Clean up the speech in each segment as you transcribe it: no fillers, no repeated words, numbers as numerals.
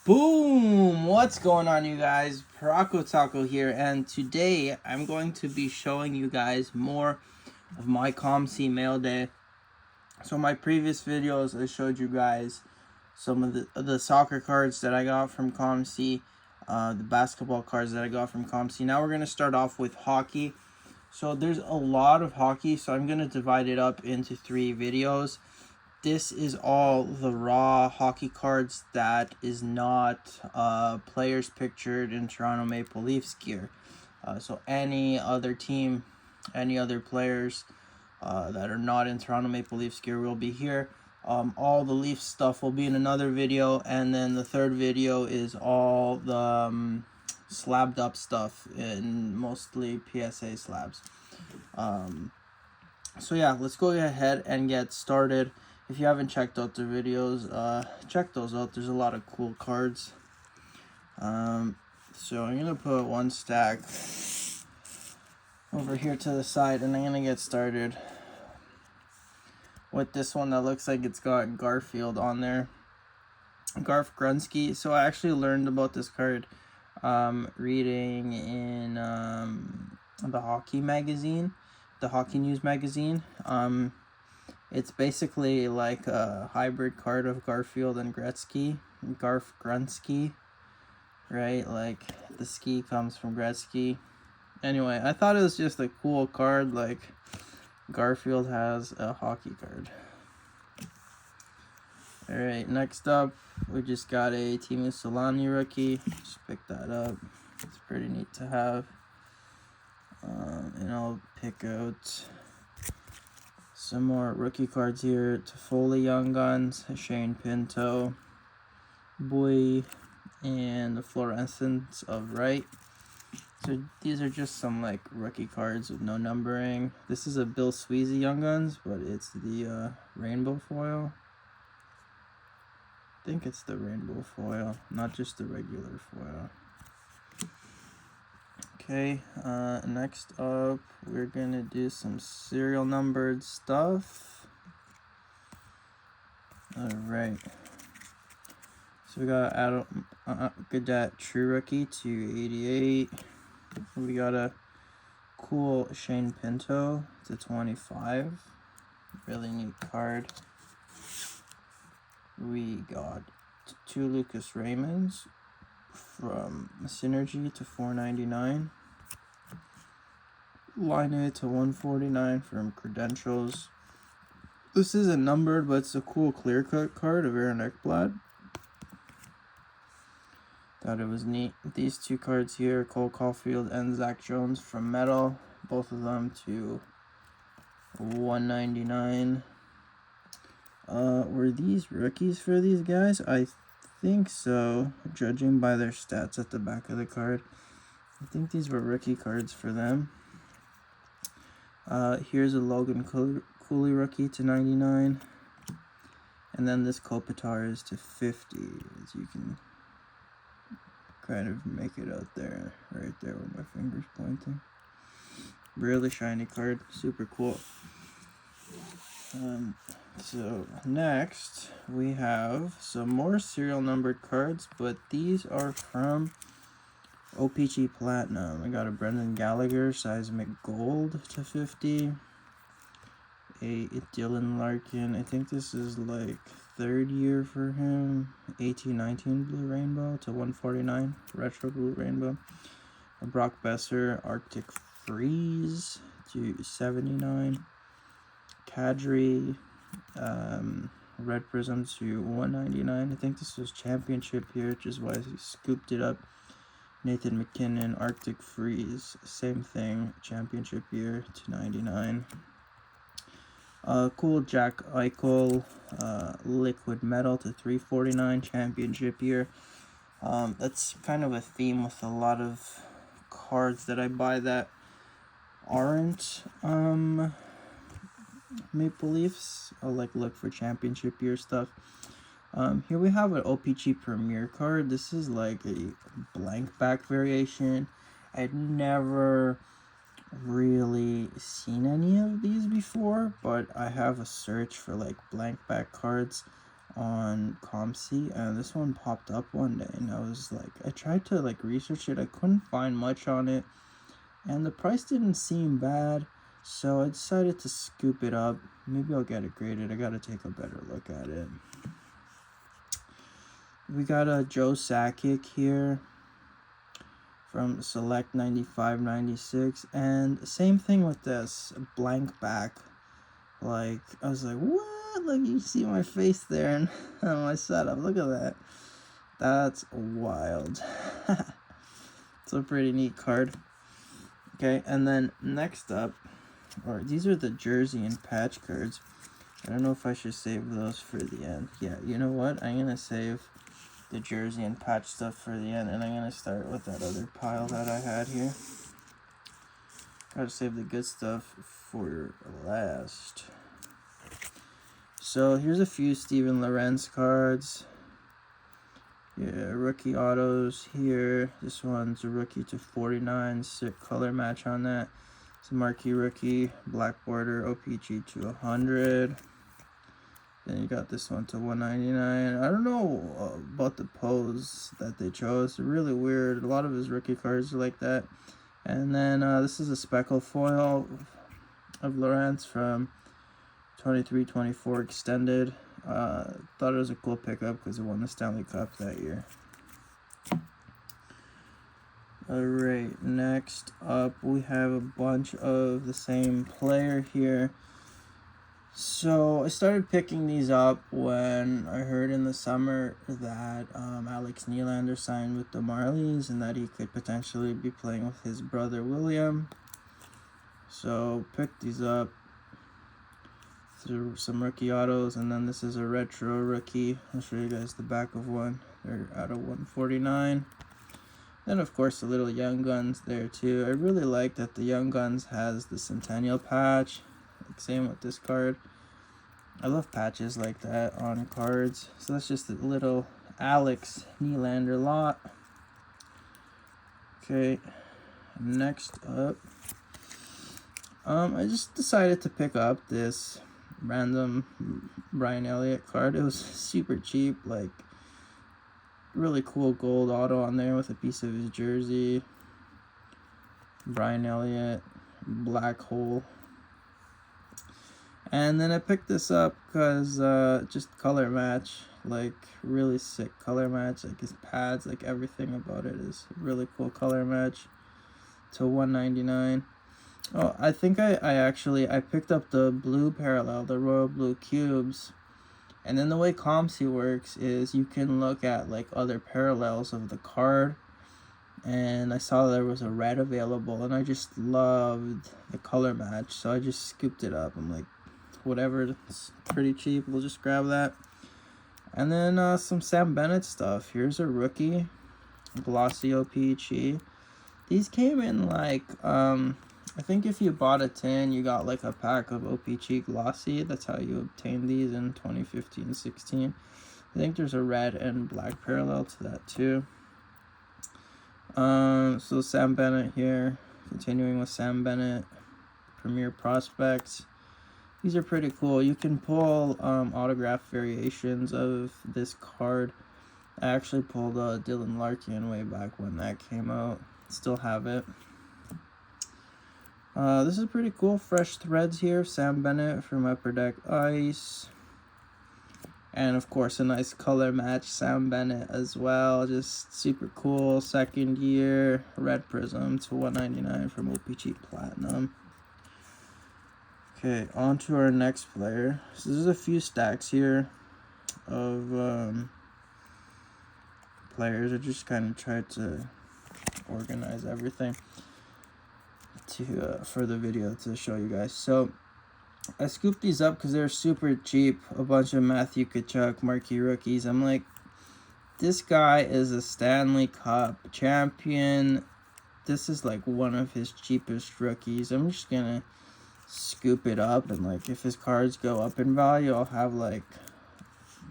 Boom! What's going on, you guys? Paraco Taco here, and today I'm going to be showing you guys more of my COMC mail day. So my previous videos, I showed you guys some of the soccer cards that I got from COMC, the basketball cards that I got from COMC. Now we're going to start off with hockey. So there's a lot of hockey, so I'm going to divide it up into 3 videos. This is all the raw hockey cards that is not players pictured in Toronto Maple Leafs gear. So any other team, any other players that are not in Toronto Maple Leafs gear will be here. All the Leafs stuff will be in another video, and then the third video is all the slabbed up stuff, in mostly PSA slabs. So yeah, let's go ahead and get started. If you haven't checked out the videos, check those out. There's a lot of cool cards. So I'm gonna put one stack over here to the side, and I'm gonna get started with this one that looks like it's got Garfield on there. Garf Grunsky. So I actually learned about this card reading in the hockey magazine, the Hockey News magazine. It's basically like a hybrid card of Garfield and Gretzky. Garf Grunsky, right? Like the ski comes from Gretzky. Anyway, I thought it was just a cool card, like Garfield has a hockey card. Alright, next up, we just got a Teemu Solani rookie. Just pick that up. It's pretty neat to have. And I'll pick out some more rookie cards here. Toffoli Young Guns, Shane Pinto, Boy, and the Fluorescence of Right. So these are just some like rookie cards with no numbering. This is a Bill Sweezy Young Guns, but it's the rainbow foil. I think it's the rainbow foil, not just the regular foil. Okay, next up, we're gonna do some serial numbered stuff. Alright. So we got Adam Gadet True Rookie /88. We got a cool Shane Pinto /25. Really neat card. We got 2 Lucas Raymonds from Synergy /499. Line A /149 from Credentials. This isn't numbered, but it's a cool clear cut card of Aaron Ekblad. Thought it was neat. These 2 cards here, Cole Caulfield and Zach Jones from Metal, both of them /199. Were these rookies for these guys? I think so, judging by their stats at the back of the card. I think these were rookie cards for them. Here's a Logan Cooley rookie /99. And then this Kopitar is /50, as you can kind of make it out there, right there where my finger's pointing. Really shiny card, super cool. So next we have some more serial numbered cards, but these are from OPG Platinum. I got a Brendan Gallagher Seismic Gold /50. A Dylan Larkin, I think this is like 3rd year for him. 18-19 Blue Rainbow /149, Retro Blue Rainbow. A Brock Besser Arctic Freeze /79. Kadri Red Prism /199. I think this was championship here, which is why he scooped it up. Nathan McKinnon Arctic Freeze, same thing, championship year /99. Cool Jack Eichel Liquid Metal /349, championship year. That's kind of a theme with a lot of cards that I buy that aren't Maple Leafs. I'll like look for championship year stuff. Here we have an OPG Premier card. This is like a blank back variation. I'd never really seen any of these before, but I have a search for like blank back cards on COMC, and this one popped up one day, and I was like, I tried to like research it, I couldn't find much on it, and the price didn't seem bad, so I decided to scoop it up. Maybe I'll get it graded. I gotta take a better look at it. We got a Joe Sakic here from Select 95-96, and same thing with this blank back. Like, I was like, what? Like, you see my face there and on my setup. Look at that. That's wild. It's a pretty neat card. Okay, and then next up, or these are the jersey and patch cards. I don't know if I should save those for the end. Yeah, you know what? I'm going to save the jersey and patch stuff for the end, and I'm going to start with that other pile that I had here. Gotta save the good stuff for last. So here's a few Steven Lorenz cards. Yeah, rookie autos here. This one's a rookie to 49, sick color match on that. It's a marquee rookie, black border, OPG to 100. Then you got this one to 199. I don't know about the pose that they chose. Really weird. A lot of his rookie cards are like that. And then this is a speckle foil of Lorenz from 23-24 extended. Thought it was a cool pickup because it won the Stanley Cup that year. Alright, next up we have a bunch of the same player here. So I started picking these up when I heard in the summer that Alex Nylander signed with the Marlies and that he could potentially be playing with his brother William. So picked these up. Through some rookie autos, and then this is a retro rookie. I'll show you guys the back of one. They're out of 149. Then of course the little Young Guns there too. I really like that the Young Guns has the Centennial patch. Like same with this card. I love patches like that on cards. So that's just a little Alex Nylander lot. Okay, next up, I just decided to pick up this random Brian Elliott card. It was super cheap, like really cool gold auto on there with a piece of his jersey. Brian Elliott, black hole. And then I picked this up because just color match, like really sick color match. Like his pads, like everything about it is really cool color match to 199. Oh, I think I picked up the blue parallel, the royal blue cubes. And then the way COMC works is you can look at like other parallels of the card. And I saw there was a red available, and I just loved the color match, so I just scooped it up. I'm like, whatever, it's pretty cheap, we'll just grab that. And then some Sam Bennett stuff. Here's a rookie, glossy OPG. These came in like, I think if you bought a tin, you got like a pack of OPG glossy. That's how you obtained these in 2015-16. I think there's a red and black parallel to that too. So Sam Bennett here, continuing with Sam Bennett, Premier Prospects. These are pretty cool. You can pull autograph variations of this card. I actually pulled Dylan Larkin way back when that came out. Still have it. This is pretty cool. Fresh threads here. Sam Bennett from Upper Deck Ice. And of course a nice color match Sam Bennett as well. Just super cool. Second year. Red Prism to 199 from OPG Platinum. Okay, on to our next player. So there's a few stacks here of players. I just kind of tried to organize everything to for the video to show you guys. So I scooped these up because they're super cheap. A bunch of Matthew Tkachuk marquee rookies. I'm like, this guy is a Stanley Cup champion. This is like one of his cheapest rookies. I'm just gonna scoop it up, and like if his cards go up in value, I'll have like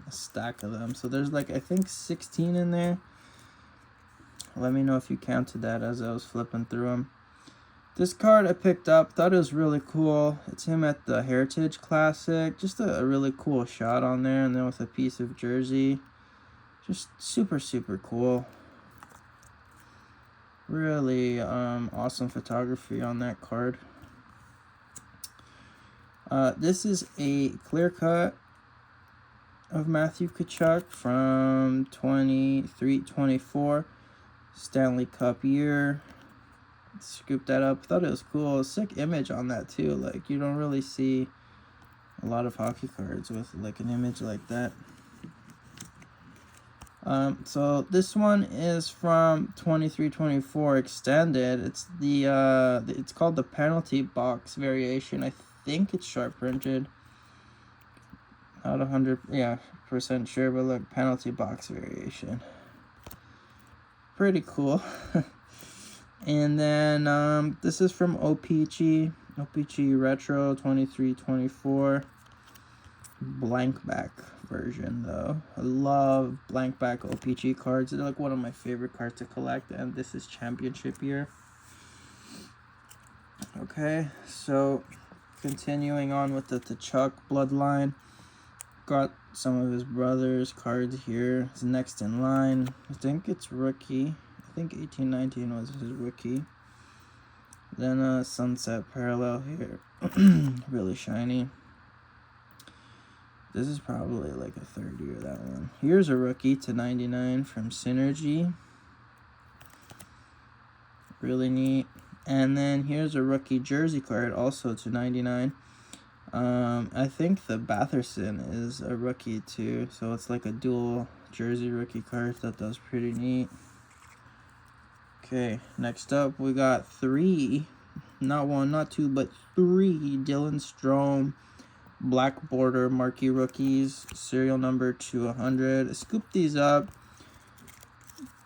a stack of them. So there's like I think 16 in there. Let me know if you counted that as I was flipping through them. This card I picked up, thought it was really cool. It's him at the Heritage Classic. Just a really cool shot on there, and then with a piece of jersey. Just super, super cool. Really awesome photography on that card. This is a clear cut of Matthew Tkachuk from 23-24 Stanley Cup year. Scooped that up. Thought it was cool. Sick image on that too. Like, you don't really see a lot of hockey cards with like an image like that. So this one is from 23-24 extended. It's it's called the penalty box variation. I think it's sharp printed. Not 100% sure, but look, penalty box variation. Pretty cool. And then this is from OPG Retro 23-24. Blank back version though. I love blank back OPG cards. They're like one of my favorite cards to collect, and this is championship year. Okay, so continuing on with the Tkachuk bloodline. Got some of his brother's cards here. His next in line. I think it's rookie. I think 18-19 was his rookie. Then a sunset parallel here. Really shiny. This is probably like a third year, that one. Here's a rookie /99 from Synergy. Really neat. And then here's a rookie jersey card, also /99. I think the Batherson is a rookie too, so it's like a dual jersey rookie card. Thought that was pretty neat. Okay, next up we got three, not one, not two, but three Dylan Strome black border marquee rookies, serial number 200. I scooped these up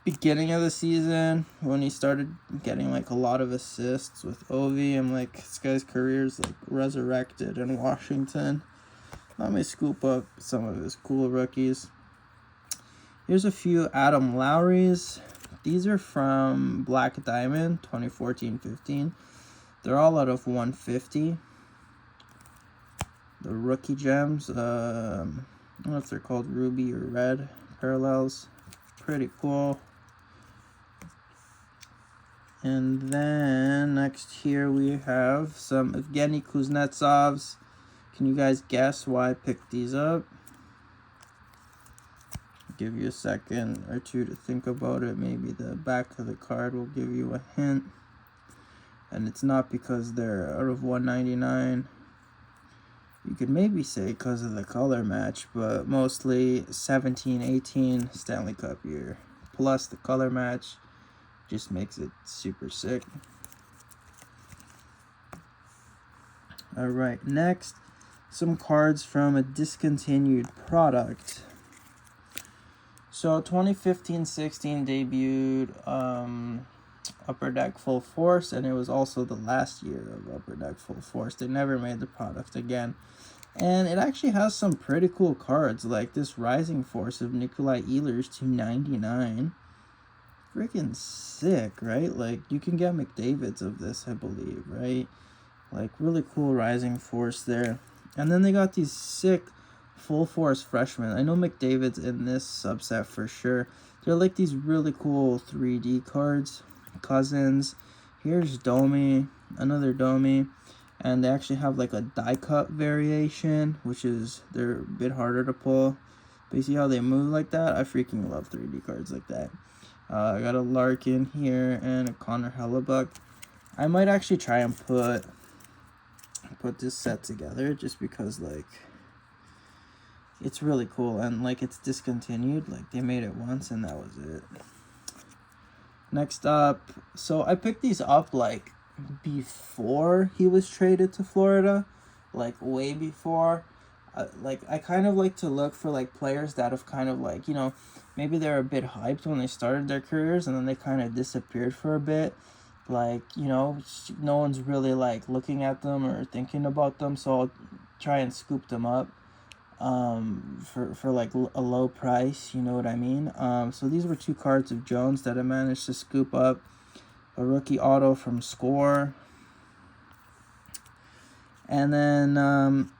beginning of the season when he started getting like a lot of assists with Ovi. I'm like, this guy's career's like resurrected in Washington. Let me scoop up some of his cool rookies. Here's a few Adam Lowry's. These are from Black Diamond 2014-15. They're all out of 150. The rookie gems, I don't know if they're called ruby or red parallels. Pretty cool. And then next here we have some Evgeny Kuznetsovs. Can you guys guess why I picked these up? Give you a second or two to think about it. Maybe the back of the card will give you a hint. And it's not because they're out of 199. You could maybe say because of the color match, but mostly 17-18 Stanley Cup year. Plus the color match just makes it super sick. Alright, next, some cards from a discontinued product. So 2015-16 debuted Upper Deck Full Force, and it was also the last year of Upper Deck Full Force. They never made the product again. And it actually has some pretty cool cards, like this Rising Force of Nikolai Ehlers /99. Freaking sick, right? Like, you can get McDavid's of this, I believe, right? Like, really cool Rising Force there. And then they got these sick Full Force freshmen. I know McDavid's in this subset for sure. They're like these really cool 3D cards. Cousins. Here's Domi, another Domi. And they actually have like a die cut variation, which is, they're a bit harder to pull. But you see how they move like that? I freaking love 3D cards like that. I got a Larkin here and a Connor Hellebuck. I might actually try and put this set together just because, like, it's really cool. And, like, it's discontinued. Like, they made it once and that was it. Next up, so I picked these up, like, before he was traded to Florida, like way before. Like, I kind of like to look for like players that have kind of like, you know, maybe they're a bit hyped when they started their careers and then they kind of disappeared for a bit. Like, you know, no one's really like looking at them or thinking about them, so I'll try and scoop them up for like a low price, you know what I mean? So these were two cards of Jones that I managed to scoop up. A rookie auto from Score, And then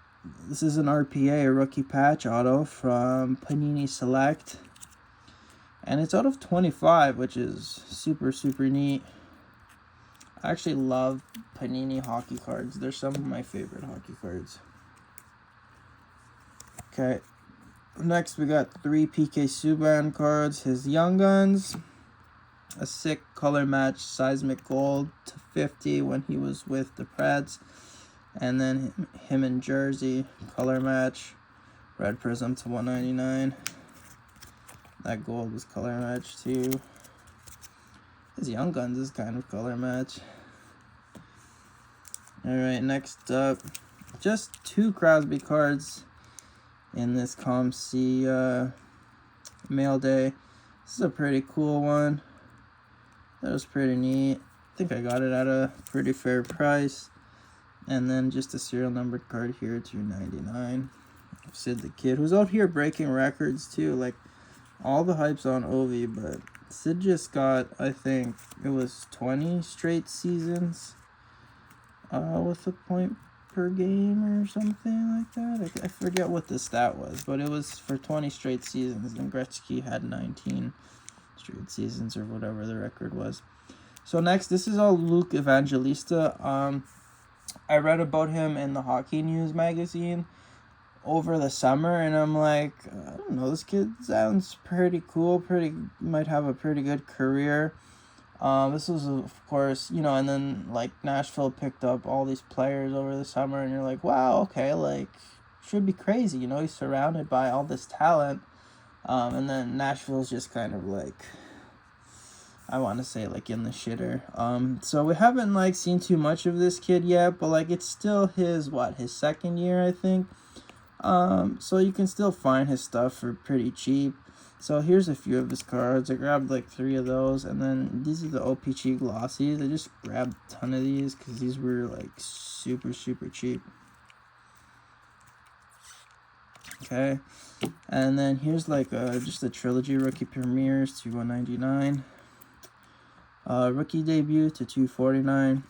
this is an RPA, a rookie patch auto from Panini Select. And it's out of 25, which is super, super neat. I actually love Panini hockey cards. They're some of my favorite hockey cards. Okay, next we got 3 PK Subban cards. His Young Guns, a sick color match seismic gold to 50 when he was with the Preds. And then him in jersey, color match, red prism to 199. That gold was color match too. His Young Guns is kind of color match. Alright, next up, just 2 Crosby cards in this COMC mail day. This is a pretty cool one. That was pretty neat. I think I got it at a pretty fair price. And then just a serial numbered card here, $2.99. Sid the Kid, who's out here breaking records too. Like, all the hype's on Ovi, but Sid just got, I think it was 20 straight seasons with a point per game or something like that. I forget what the stat was, but it was for 20 straight seasons, and Gretzky had 19 straight seasons or whatever the record was. So next, this is all Luke Evangelista. I read about him in the Hockey News magazine over the summer, and I'm like, I don't know, this kid sounds pretty cool, might have a pretty good career. This was, of course, you know, and then, like, Nashville picked up all these players over the summer, and you're like, wow, okay, like, should be crazy, you know, he's surrounded by all this talent, and then Nashville's just kind of, like, I want to say, like, in the shitter. So we haven't, like, seen too much of this kid yet, but, like, it's still his second year, I think. So you can still find his stuff for pretty cheap. So here's a few of his cards. I grabbed like 3 of those, and then these are the OPG glossies. I just grabbed a ton of these because these were like super, super cheap. Okay, and then here's like just a trilogy rookie premieres to $199. Rookie debut to $249.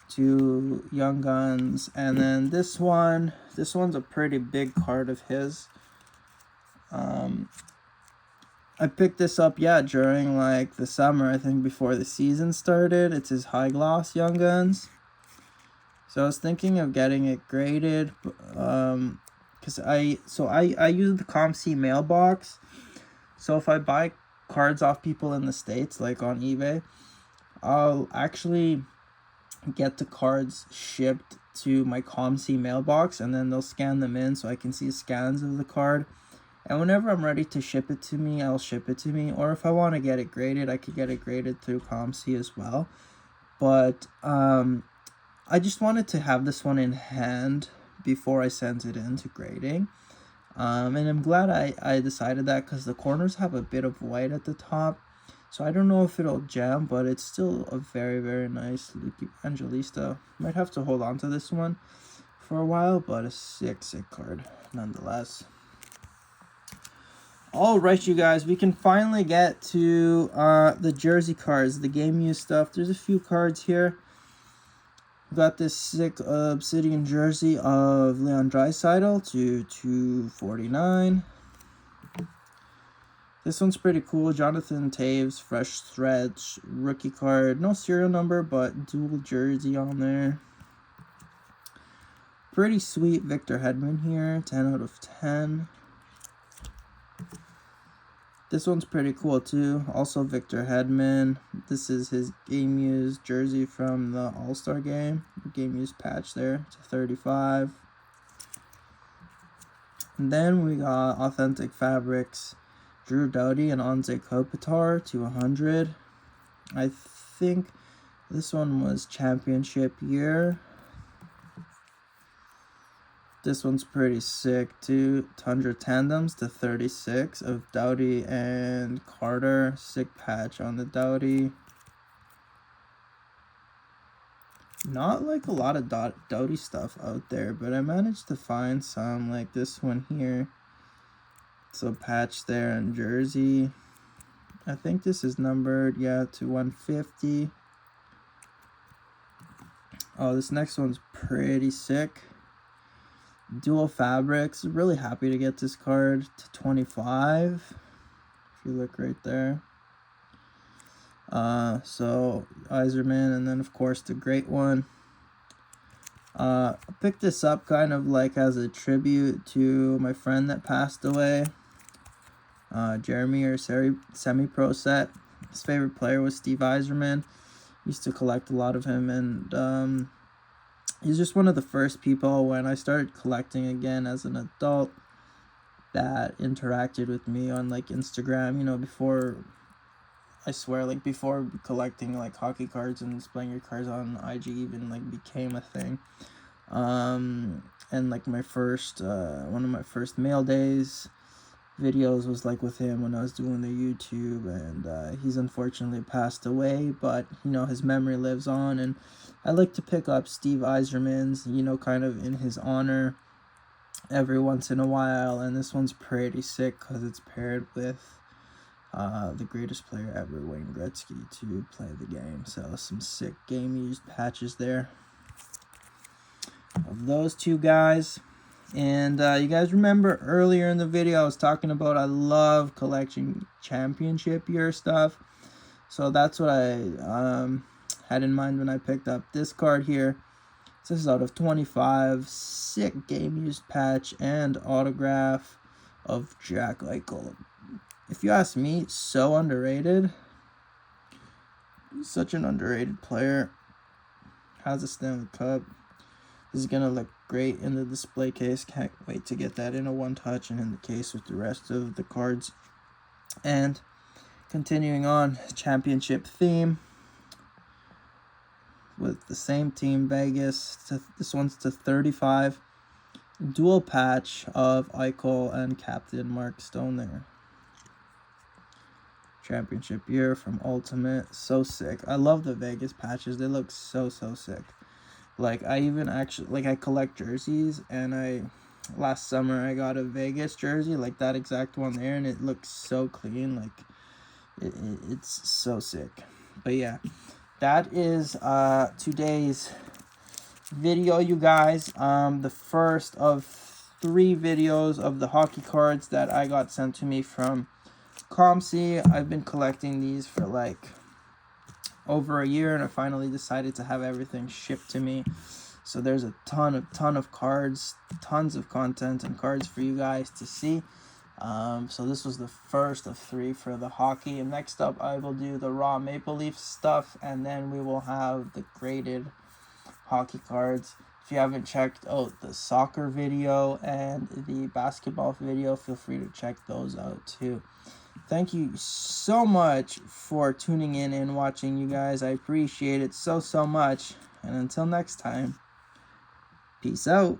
2 Young Guns, and then this one's a pretty big card of his. I picked this up during like the summer, I think before the season started. It's his high gloss Young Guns, so I was thinking of getting it graded, because I use the COMC mailbox. So if I buy cards off people in the States, like on eBay, I'll actually get the cards shipped to my COMC mailbox, and then they'll scan them in so I can see scans of the card. And whenever I'm ready to ship it to me, I'll ship it to me. Or if I want to get it graded, I could get it graded through COMC as well. But I just wanted to have this one in hand before I sent it in to grading. And I'm glad I decided that, because the corners have a bit of white at the top. So I don't know if it'll jam, but it's still a very, very nice Luke Evangelista. Might have to hold on to this one for a while, but a sick card nonetheless. Alright, you guys, we can finally get to the jersey cards, the game use stuff. There's a few cards here. Got this sick obsidian jersey of Leon Draisaitl to $249. This one's pretty cool. Jonathan Taves, fresh threads, rookie card. No serial number, but dual jersey on there. Pretty sweet Victor Hedman here, 10 out of 10. This one's pretty cool too. Also Victor Hedman. This is his game used jersey from the All-Star game. Game used patch there to 35. And then we got Authentic Fabrics, Drew Doughty and Anze Kopitar to 100. I think this one was championship year. This one's pretty sick too. 100 tandems to 36 of Doughty and Carter. Sick patch on the Doughty. Not like a lot of Doughty stuff out there, but I managed to find some, like this one here. So patch there in jersey. I think this is numbered, to 150. Oh, this next one's pretty sick. Dual fabrics. Really happy to get this card to 25. If you look right there. So Iserman, and then of course the great one. I picked this up kind of like as a tribute to my friend that passed away. Jeremy, or semi-pro set. His favorite player was Steve Yzerman. Used to collect a lot of him, and he's just one of the first people when I started collecting again as an adult that interacted with me on like Instagram, you know, before, I swear, like before collecting like hockey cards and displaying your cards on IG even like became a thing. And like my first one of my first mail days videos was like with him when I was doing the YouTube, and he's unfortunately passed away, but you know, his memory lives on, and I like to pick up Steve Yzerman's, you know, kind of in his honor every once in a while, and this one's pretty sick because it's paired with the greatest player ever, Wayne Gretzky, to play the game. So some sick game used patches there of those two guys. And you guys remember earlier in the video I was talking about I love collecting championship year stuff. So that's what I had in mind when I picked up this card here. This is out of 25. Sick game used patch and autograph of Jack Eichel. If you ask me, so underrated. Such an underrated player. Has a Stanley Cup. This is gonna look great in the display case. Can't wait to get that in a one touch and in the case with the rest of the cards. And continuing on, championship theme with the same team, Vegas. This one's to 35. Dual patch of Eichel and Captain Mark Stone there. Championship year from Ultimate. So sick. I love the Vegas patches. They look so sick. Like, I even actually, like, I collect jerseys, and last summer I got a Vegas jersey, like that exact one there, and it looks so clean. Like, it's so sick. But yeah, that is today's video, you guys. The first of 3 videos of the hockey cards that I got sent to me from COMC. I've been collecting these for like over a year, and I finally decided to have everything shipped to me. So there's a ton of cards, tons of content and cards for you guys to see. So this was the first of 3 for the hockey, and next up I will do the raw Maple Leaf stuff, and then we will have the graded hockey cards. If you haven't checked out the soccer video and the basketball video, feel free to check those out too. Thank you so much for tuning in and watching, you guys. I appreciate it so much. And until next time, peace out.